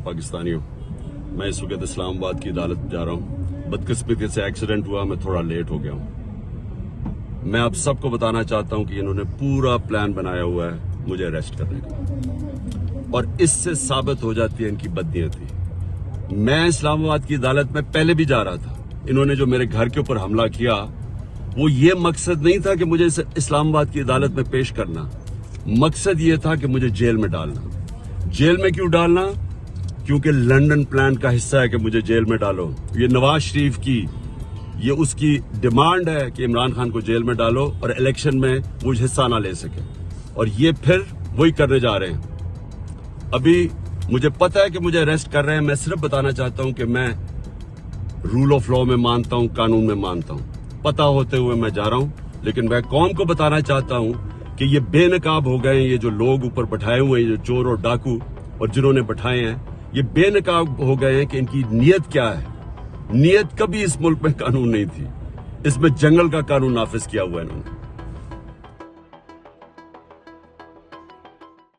पाकिस्तानियों, मैं इस वक्त इस्लामाबाद की अदालत जा रहा हूँ। बदकिस्मती से एक्सीडेंट हुआ, मैं थोड़ा लेट हो गया हूँ। मैं आप सबको बताना चाहता हूँ कि इन्होंने पूरा प्लान बनाया हुआ है मुझे अरेस्ट करने का, और इससे साबित हो जाती है इनकी बदनीयती। मैं इस्लामाबाद की अदालत में पहले भी जा रहा था। इन्होंने जो मेरे घर के ऊपर हमला किया, वो ये मकसद नहीं था कि मुझे इस्लामाबाद की अदालत में पेश करना। मकसद ये था कि मुझे जेल में डालना। जेल में क्यों डालना? क्योंकि लंदन प्लान का हिस्सा है कि मुझे जेल में डालो। ये नवाज शरीफ की, ये उसकी डिमांड है कि इमरान खान को जेल में डालो और इलेक्शन में वो हिस्सा ना ले सके, और ये फिर वही करने जा रहे हैं। अभी मुझे पता है कि मुझे अरेस्ट कर रहे हैं। मैं सिर्फ बताना चाहता हूं कि मैं रूल ऑफ लॉ में मानता हूं, कानून में मानता हूं। पता होते हुए मैं जा रहा हूं, लेकिन मैं कौम को बताना चाहता हूं कि ये बेनकाब हो गए हैं। ये जो लोग ऊपर बैठाए हुए हैं, जो चोर और डाकू और जिन्होंने बैठाए हैं, ये बेनकाब हो गए हैं कि इनकी नीयत क्या है। नीयत कभी इस मुल्क में कानून नहीं थी। इसमें जंगल का कानून नाफिज किया हुआ है इन्होंने।